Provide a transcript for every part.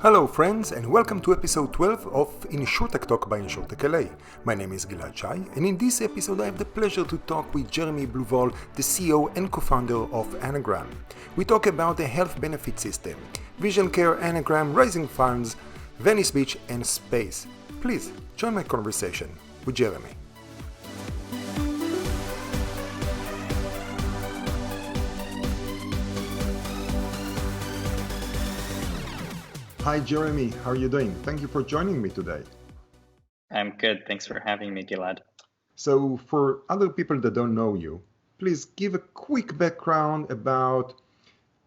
Hello friends and welcome to episode 12 of InsurTech Talk by InsurTechLA. My name is Gilad Shai and in this episode I have the pleasure to talk with Jeremy Bluvol, the CEO and co-founder of ANAGRAM. We talk about the health benefit system, vision care, ANAGRAM, rising funds, Venice Beach and space. Please join my conversation with Jeremy. Hi Jeremy, how are you doing? Thank you for joining me today. I'm good. Thanks for having me, Gilad. So for other people that don't know you, please give a quick background about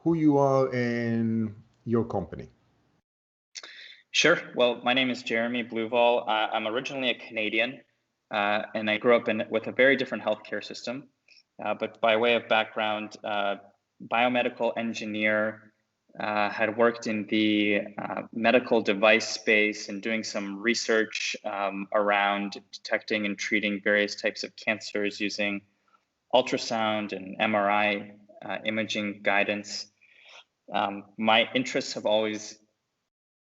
who you are and your company. Sure. Well, my name is Jeremy Bluvol. I'm originally a Canadian, and I grew up with a very different healthcare system. But by way of background, biomedical engineer, had worked in the medical device space and doing some research around detecting and treating various types of cancers using ultrasound and MRI imaging guidance. My interests have always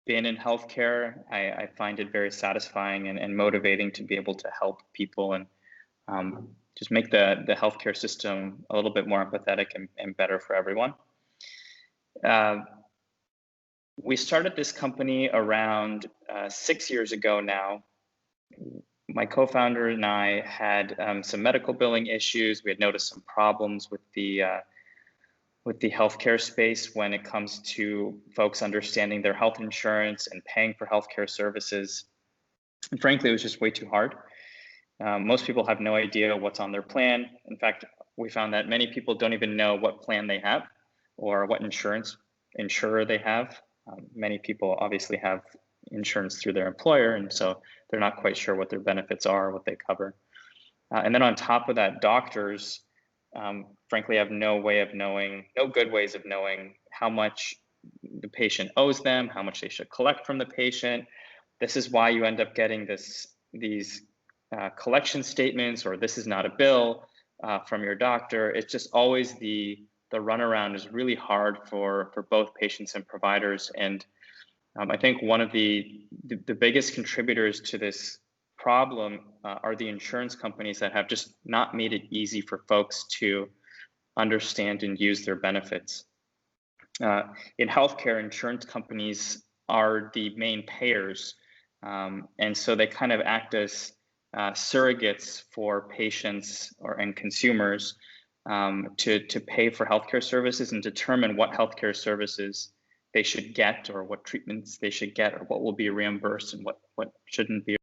been in healthcare. I find it very satisfying and motivating to be able to help people and just make the healthcare system a little bit more empathetic and better for everyone. We started this company around 6 years ago now. My co-founder and I had some medical billing issues. We had noticed some problems with the healthcare space when it comes to folks understanding their health insurance and paying for healthcare services. And frankly, it was just way too hard. Most people have no idea what's on their plan. In fact, we found that many people don't even know what plan they have or what insurer they have. Many people obviously have insurance through their employer, and so they're not quite sure what their benefits are, what they cover. And then on top of that, doctors, frankly, have no good ways of knowing how much the patient owes them, how much they should collect from the patient. This is why you end up getting these collection statements, or this is not a bill from your doctor. It's just always the runaround is really hard for both patients and providers. And I think one of the biggest contributors to this problem are the insurance companies that have just not made it easy for folks to understand and use their benefits. In healthcare, insurance companies are the main payers, and so they kind of act as surrogates for patients and consumers to pay for healthcare services and determine what healthcare services they should get, or what treatments they should get, or what will be reimbursed and what shouldn't be.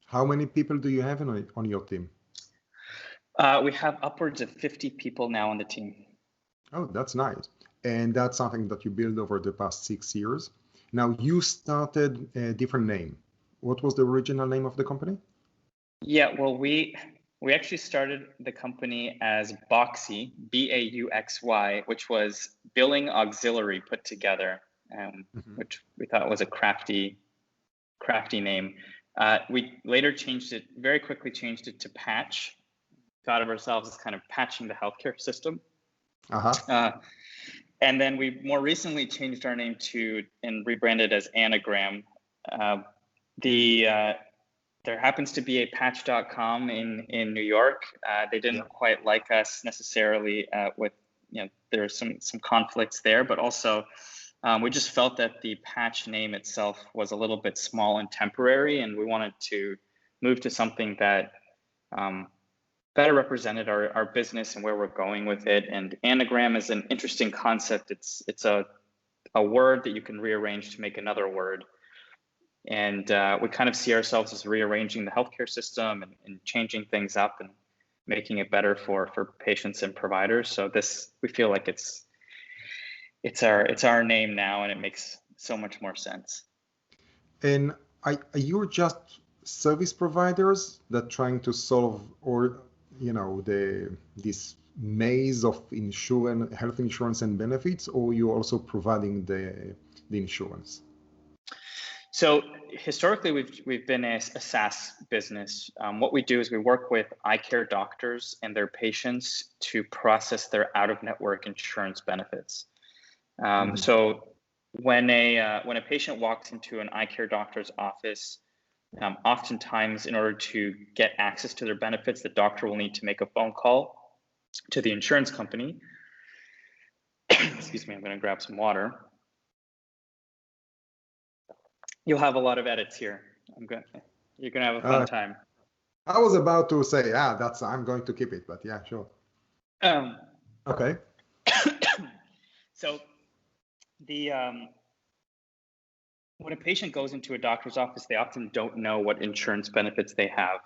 How many people do you have on your team? We have upwards of 50 people now on the team. Oh, that's nice. And that's something that you built over the past 6 years. Now, you started a different name. What was the original name of the company? Yeah, well, we actually started the company as Boxy, Bauxy, which was billing auxiliary put together, which we thought was a crafty name. We later very quickly changed it to Patch. Thought of ourselves as kind of patching the healthcare system. And then we more recently changed our name and rebranded as ANAGRAM. There happens to be a patch.com in New York. They didn't quite like us necessarily with, there are some conflicts there, but also we just felt that the patch name itself was a little bit small and temporary, and we wanted to move to something that better represented our business and where we're going with it. And anagram is an interesting concept. It's a word that you can rearrange to make another word. And we kind of see ourselves as rearranging the healthcare system and changing things up and making it better for patients and providers. So we feel like it's our name now, and it makes so much more sense. And are you just service providers that trying to solve, or this maze of health insurance and benefits, or you're also providing the insurance? So historically, we've been a SaaS business. What we do is we work with eye care doctors and their patients to process their out-of-network insurance benefits. So when a patient walks into an eye care doctor's office, oftentimes in order to get access to their benefits, the doctor will need to make a phone call to the insurance company. Excuse me, I'm going to grab some water. You'll have a lot of edits here. You're going to have a fun time. I was about to say, I'm going to keep it, but yeah, sure. Okay. So when a patient goes into a doctor's office, they often don't know what insurance benefits they have.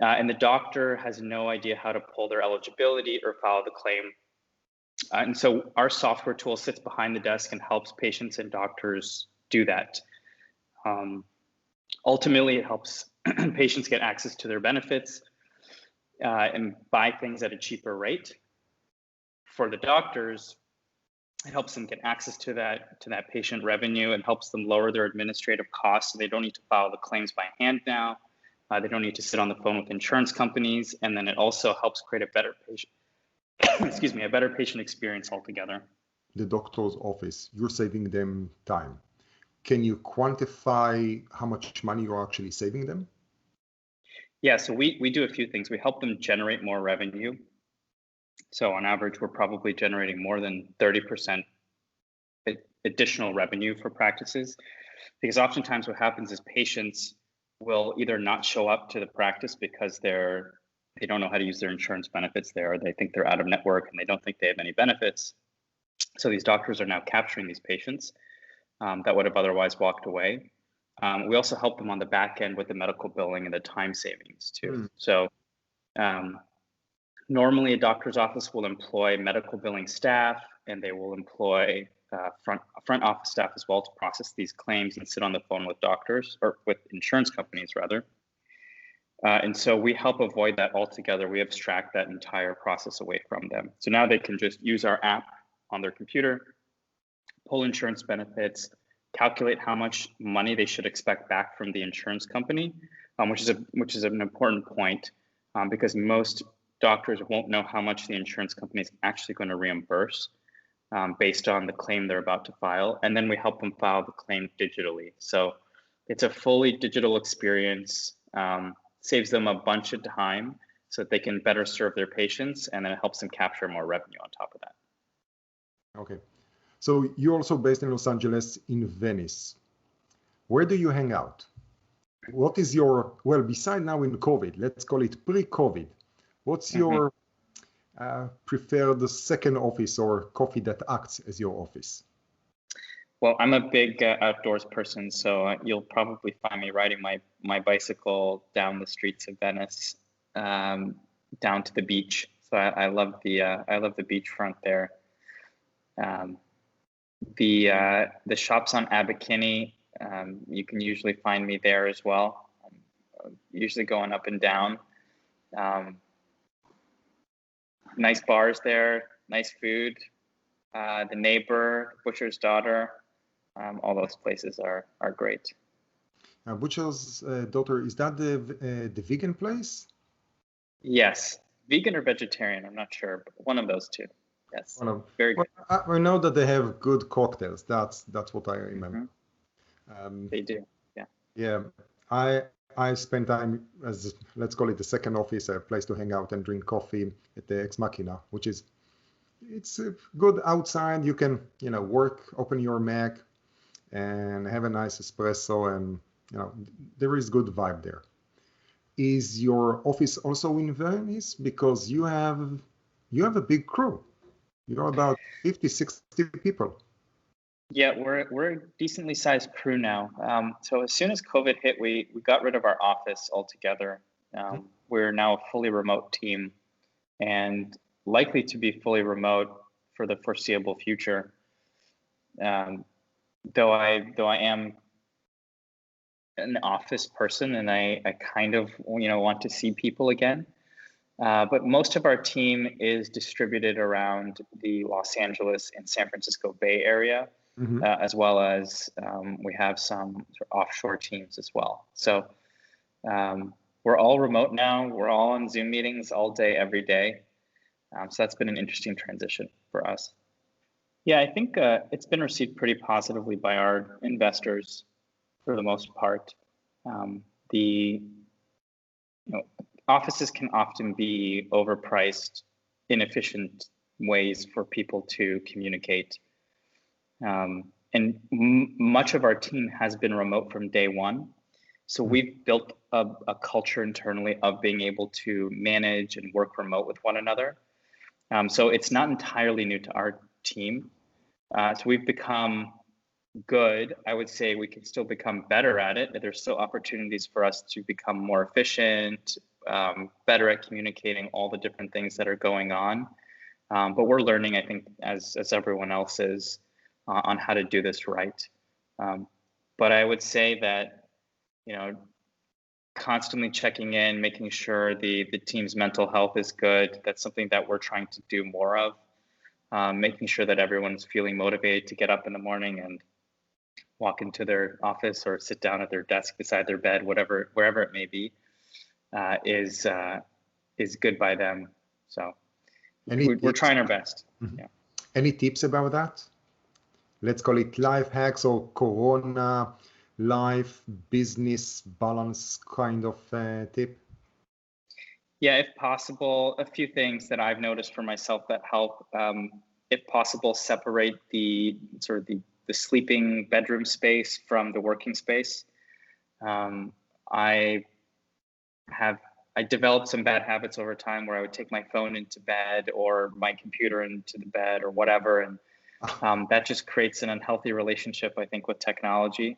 And the doctor has no idea how to pull their eligibility or file the claim. And so our software tool sits behind the desk and helps patients and doctors do that. Ultimately, it helps patients get access to their benefits and buy things at a cheaper rate. For the doctors, it helps them get access to that patient revenue and helps them lower their administrative costs, so they don't need to file the claims by hand now. They don't need to sit on the phone with insurance companies, and then it also helps create a better patient experience altogether. The doctor's office, you're saving them time. Can you quantify how much money you're actually saving them? Yeah, so we do a few things. We help them generate more revenue. So on average, we're probably generating more than 30% additional revenue for practices, because oftentimes what happens is patients will either not show up to the practice because they don't know how to use their insurance benefits there, or they think they're out of network and they don't think they have any benefits. So these doctors are now capturing these patients that would have otherwise walked away. We also help them on the back end with the medical billing and the time savings too. So normally a doctor's office will employ medical billing staff, and they will employ front office staff as well to process these claims and sit on the phone with doctors, or with insurance companies rather. And so we help avoid that altogether. We abstract that entire process away from them. So now they can just use our app on their computer, pull insurance benefits, calculate how much money they should expect back from the insurance company, which is an important point, because most doctors won't know how much the insurance company is actually going to reimburse based on the claim they're about to file. And then we help them file the claim digitally. So it's a fully digital experience, saves them a bunch of time so that they can better serve their patients, and then it helps them capture more revenue on top of that. Okay. So you're also based in Los Angeles, in Venice. Where do you hang out? What is your, well, beside now in COVID, let's call it pre-COVID, what's your preferred second office or coffee that acts as your office? Well, I'm a big outdoors person, so you'll probably find me riding my bicycle down the streets of Venice, down to the beach. So I love the beachfront there. Um, the shops on Abercrombie, you can usually find me there as well. I'm usually going up and down. Nice bars there, nice food. The Neighbor, Butcher's Daughter, all those places are great. Butcher's Daughter, is that the vegan place? Yes, vegan or vegetarian, I'm not sure, but one of those two. Yes, very good. I know that they have good cocktails. That's what I remember. They do, yeah. Yeah, I spend time as, let's call it, the second office, a place to hang out and drink coffee at the Ex Machina, which is, it's good outside. You can, work, open your Mac and have a nice espresso, and there is good vibe there. Is your office also in Venice? Because you have a big crew. You're about 50, 60 people. Yeah, we're a decently sized crew now. So as soon as COVID hit, we got rid of our office altogether. We're now a fully remote team, and likely to be fully remote for the foreseeable future. Though I am an office person, and I kind of want to see people again. But most of our team is distributed around the Los Angeles and San Francisco Bay Area, as well as we have some sort of offshore teams as well. So we're all remote now. We're all on Zoom meetings all day, every day. So that's been an interesting transition for us. Yeah, I think it's been received pretty positively by our investors for the most part. Offices can often be overpriced, inefficient ways for people to communicate. And much of our team has been remote from day one. So we've built a culture internally of being able to manage and work remote with one another. So it's not entirely new to our team. So we've become good. I would say we can still become better at it. There's still opportunities for us to become more efficient, better at communicating all the different things that are going on. But we're learning, I think, as everyone else is, on how to do this right. But I would say that, constantly checking in, making sure the team's mental health is good. That's something that we're trying to do more of. Making sure that everyone's feeling motivated to get up in the morning and walk into their office or sit down at their desk beside their bed, wherever it may be, is good by them. So we're trying our best. Yeah. Any tips about that? Let's call it life hacks or Corona life business balance kind of tip. Yeah, if possible, a few things that I've noticed for myself that help. If possible, separate the sleeping bedroom space from the working space. I developed some bad habits over time where I would take my phone into bed or my computer into the bed or whatever, and that just creates an unhealthy relationship, I think, with technology.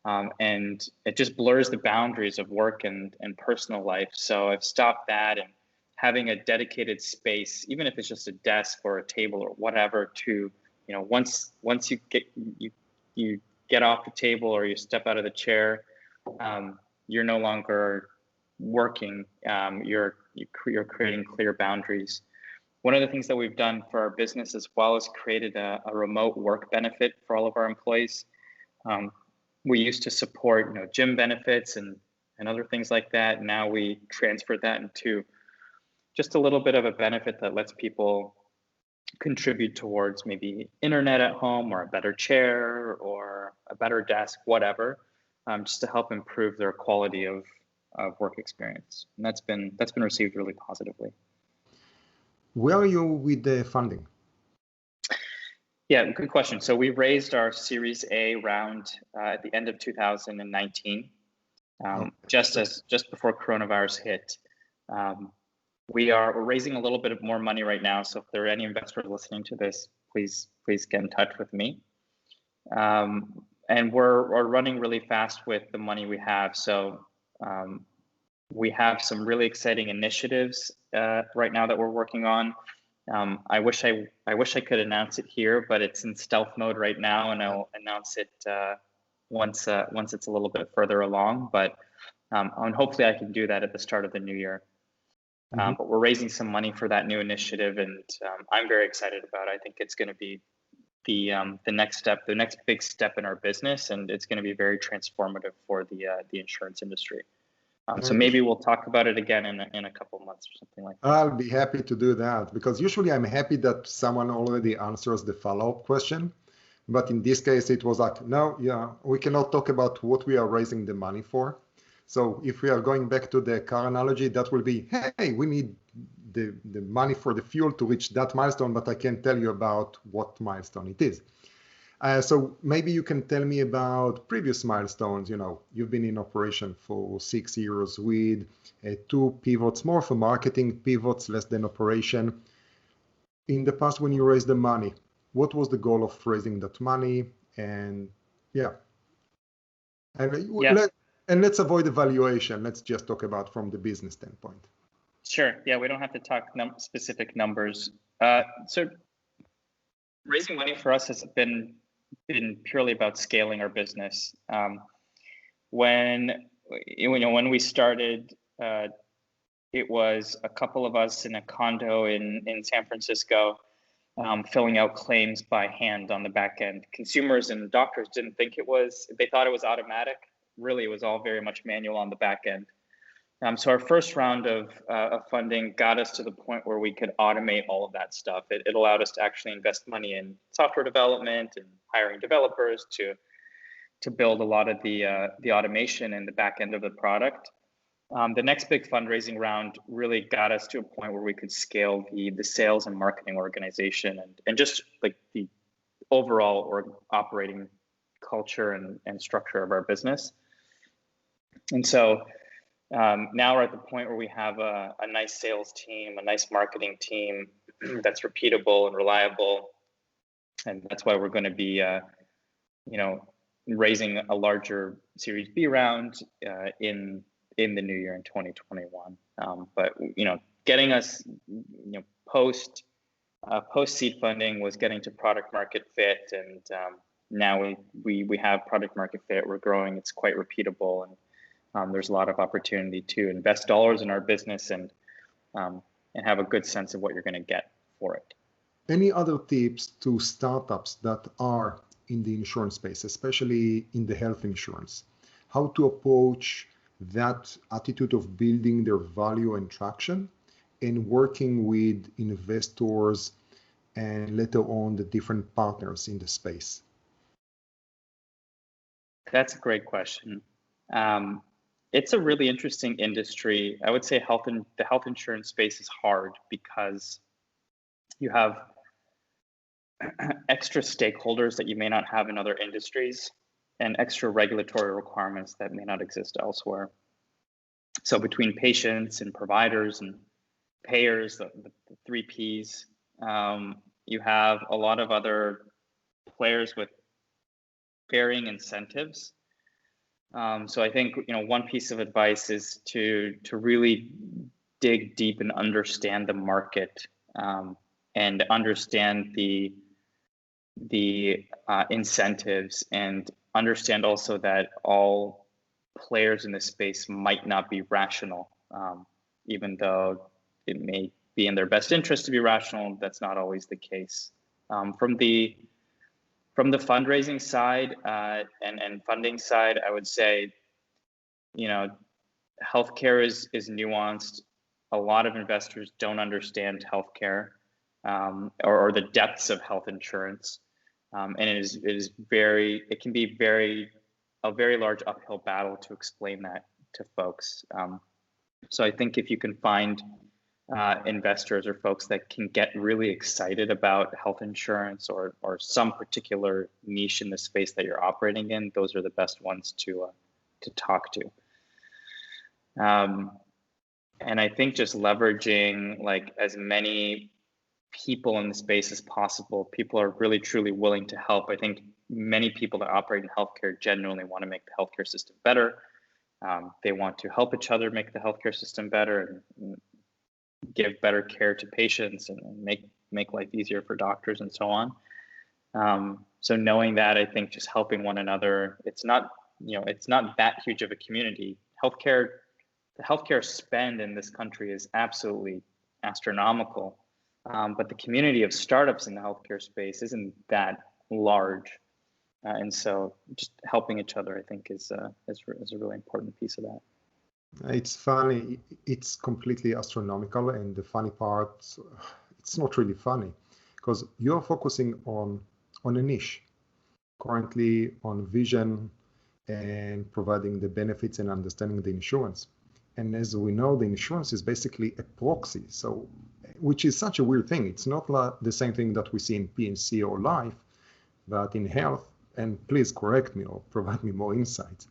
And it just blurs the boundaries of work and personal life. So I've stopped that, and having a dedicated space, even if it's just a desk or a table or whatever, to, once you get off the table or you step out of the chair, you're no longer working. You're creating clear boundaries. One of the things that we've done for our business as well is created a remote work benefit for all of our employees. We used to support, gym benefits and other things like that. Now we transferred that into just a little bit of a benefit that lets people contribute towards maybe internet at home or a better chair or a better desk, whatever, just to help improve their quality of work experience. And that's been received really positively. Where are you with the funding? Yeah, good question. So we raised our Series A round at the end of 2019, just before coronavirus hit. We're raising a little bit of more money right now. So if there are any investors listening to this, please get in touch with me. And we're running really fast with the money we have. So we have some really exciting initiatives right now that we're working on. I wish I could announce it here, but it's in stealth mode right now, and I'll announce it once it's a little bit further along. But and hopefully I can do that at the start of the new year. But we're raising some money for that new initiative, and I'm very excited about it. I think it's going to be the next step, the next big step in our business, and it's going to be very transformative for the insurance industry. So maybe we'll talk about it again in a couple months or something like that. I'll be happy to do that, because usually I'm happy that someone already answers the follow-up question. But in this case, it was like, no, yeah, we cannot talk about what we are raising the money for. So if we are going back to the car analogy, that will be, hey, we need the money for the fuel to reach that milestone, but I can't tell you about what milestone it is. So maybe you can tell me about previous milestones. You know, you've been in operation for 6 years with 2 pivots, more for marketing pivots, less than operation. In the past, when you raised the money, what was the goal of raising that money? And yeah, and let's avoid evaluation. Let's just talk about from the business standpoint. Sure. Yeah, we don't have to talk specific numbers. So raising money for us has been purely about scaling our business. When we started, it was a couple of us in a condo in San Francisco, filling out claims by hand on the back end. Consumers and doctors didn't think it was. They thought it was automatic. Really, it was all very much manual on the back end. So our first round of funding got us to the point where we could automate all of that stuff. It allowed us to actually invest money in software development and hiring developers to build a lot of the automation and the back end of the product. The next big fundraising round really got us to a point where we could scale the sales and marketing organization and just like the overall operating culture and structure of our business. And so now we're at the point where we have a nice sales team, a nice marketing team that's repeatable and reliable. And that's why we're going to be, raising a larger Series B round in the new year in 2021. But getting us, post seed funding was getting to product market fit, and now we have product market fit. We're growing. It's quite repeatable, and there's a lot of opportunity to invest dollars in our business and have a good sense of what you're going to get for it. Any other tips to startups that are in the insurance space, especially in the health insurance? How to approach that attitude of building their value and traction and working with investors and later on the different partners in the space? That's a great question. It's a really interesting industry. I would say the health insurance space is hard because you have extra stakeholders that you may not have in other industries and extra regulatory requirements that may not exist elsewhere. So between patients and providers and payers, the 3 Ps, you have a lot of other players with varying incentives. So I think one piece of advice is to really dig deep and understand the market and understand the incentives, and understand also that all players in this space might not be rational, even though it may be in their best interest to be rational. That's not always the case. From the fundraising side and funding side, I would say, healthcare is nuanced. A lot of investors don't understand healthcare or the depths of health insurance, and it can be a very large uphill battle to explain that to folks. So I think if you can find investors or folks that can get really excited about health insurance or some particular niche in the space that you're operating in, those are the best ones to talk to. And I think just leveraging like as many people in the space as possible. People are really truly willing to help. I think many people that operate in healthcare genuinely want to make the healthcare system better. They want to help each other make the healthcare system better and give better care to patients and make life easier for doctors and so on. So knowing that, I think just helping one another, it's not that huge of a community. The healthcare spend in this country is absolutely astronomical, but the community of startups in the healthcare space isn't that large, and so just helping each other, I think, is a really important piece of that. It's funny. It's completely astronomical, and the funny part, it's not really funny, because you're focusing on a niche, currently on vision and providing the benefits and understanding the insurance. And as we know, the insurance is basically a proxy, so which is such a weird thing. It's not like the same thing that we see in P&C or life, but in health, and please correct me or provide me more insights.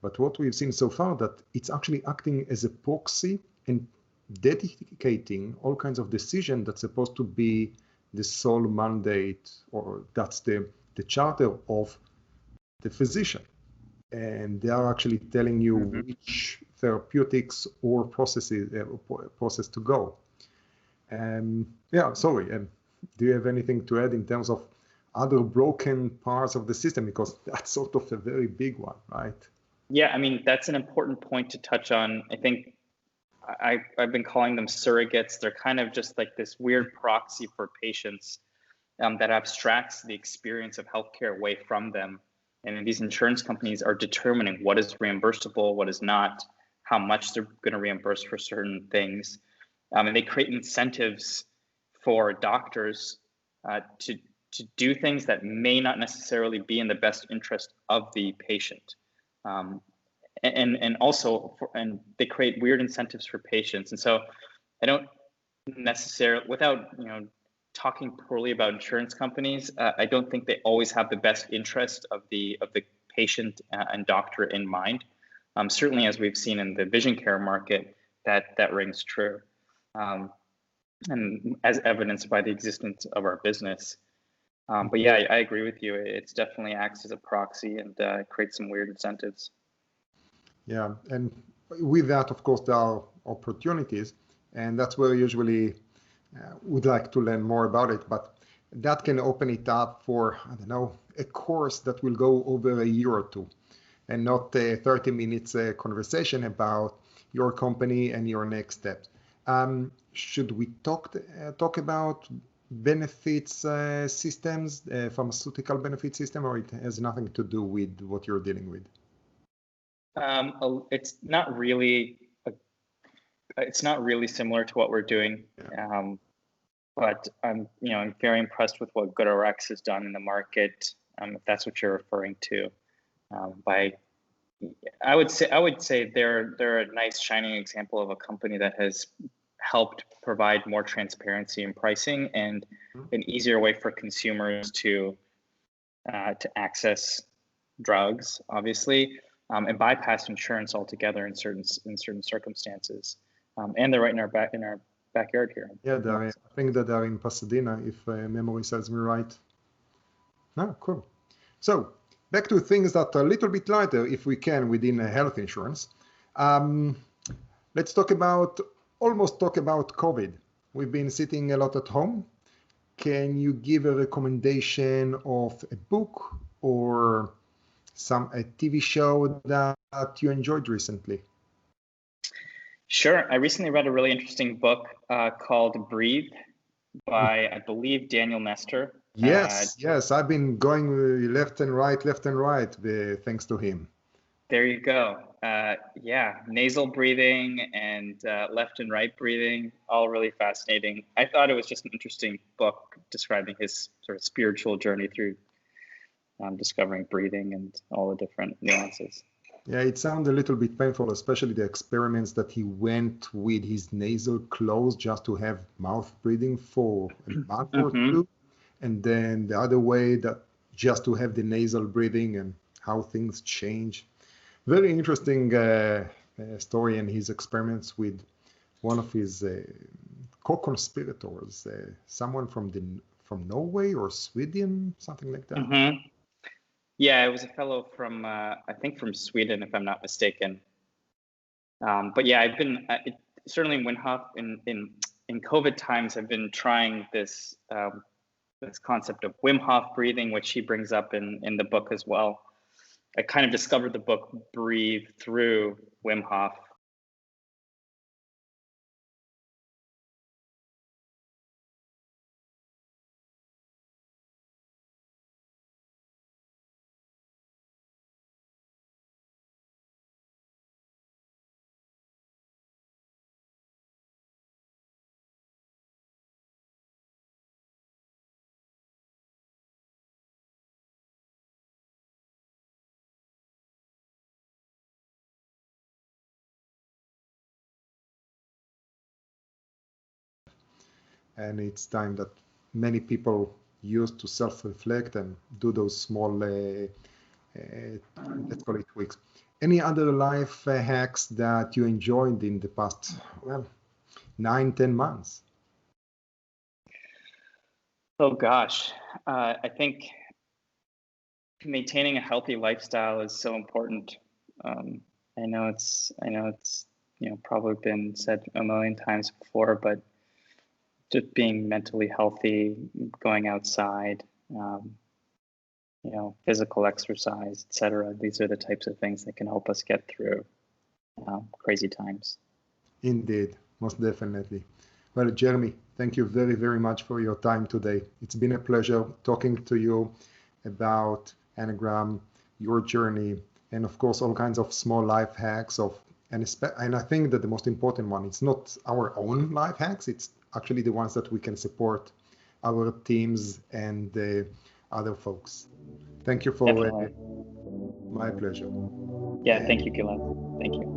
But what we've seen so far, that it's actually acting as a proxy and dedicating all kinds of decisions that's supposed to be the sole mandate, or that's the charter of the physician. And they are actually telling you which therapeutics or process to go. Sorry. Do you have anything to add in terms of other broken parts of the system? Because that's sort of a very big one, right? Yeah, I mean, that's an important point to touch on. I think I've been calling them surrogates. They're kind of just like this weird proxy for patients that abstracts the experience of healthcare away from them. And these insurance companies are determining what is reimbursable, what is not, how much they're going to reimburse for certain things. And they create incentives for doctors to do things that may not necessarily be in the best interest of the patient. And also they create weird incentives for patients. And so I don't necessarily, without talking poorly about insurance companies, I don't think they always have the best interest of the patient and doctor in mind. Certainly, as we've seen in the vision care market, that rings true, and as evidenced by the existence of our business. But yeah, I agree with you. It's definitely acts as a proxy and creates some weird incentives. Yeah, and with that, of course, there are opportunities, and that's where usually would like to learn more about it. But that can open it up for, I don't know, a course that will go over a year or two, and not a 30 minutes conversation about your company and your next steps. Should we talk about benefits systems, pharmaceutical benefit system, or it has nothing to do with what you're dealing with? It's not really similar to what we're doing, but I'm very impressed with what GoodRx has done in the market. If that's what you're referring to, I would say they're a nice shining example of a company that has helped provide more transparency in pricing and an easier way for consumers to access drugs, obviously, and bypass insurance altogether in certain circumstances. And they're right in our backyard here. Yeah, I think that they're in Pasadena, if memory serves me right. Cool. So back to things that are a little bit lighter, if we can, within health insurance. Let's talk about COVID. We've been sitting a lot at home. Can you give a recommendation of a book or a TV show that you enjoyed recently? Sure. I recently read a really interesting book called Breathe by, I believe, Daniel Nestor. Yes. I've been going left and right, thanks to him. There you go. Nasal breathing and left and right breathing, all really fascinating. I thought it was just an interesting book describing his sort of spiritual journey through discovering breathing and all the different nuances. Yeah, it sounds a little bit painful, especially the experiments that he went with his nasal closed just to have mouth breathing for a month or two. And then the other way, that just to have the nasal breathing and how things change. Very interesting story, and his experiments with one of his co-conspirators, someone from Norway or Sweden, something like that. Yeah, I was a fellow from, I think from Sweden, if I'm not mistaken. But yeah, I've been certainly in Wim Hof in COVID times. I've been trying this this concept of Wim Hof breathing, which he brings up in the book as well. I kind of discovered the book Breathe through Wim Hof. And it's time that many people use to self-reflect and do those small, let's call it tweaks. Any other life hacks that you enjoyed in the past, well, 9, 10 months? Oh gosh, I think maintaining a healthy lifestyle is so important. I know it's probably been said a million times before, but just being mentally healthy, going outside, physical exercise, etc. These are the types of things that can help us get through crazy times. Indeed, most definitely. Well, Jeremy, thank you very, very much for your time today. It's been a pleasure talking to you about ANAGRAM, your journey, and of course, all kinds of small life hacks and I think that the most important one, it's not our own life hacks, it's actually the ones that we can support our teams and other folks. Thank you for Definitely. my pleasure. Yeah, thank you, Gilad. Thank you.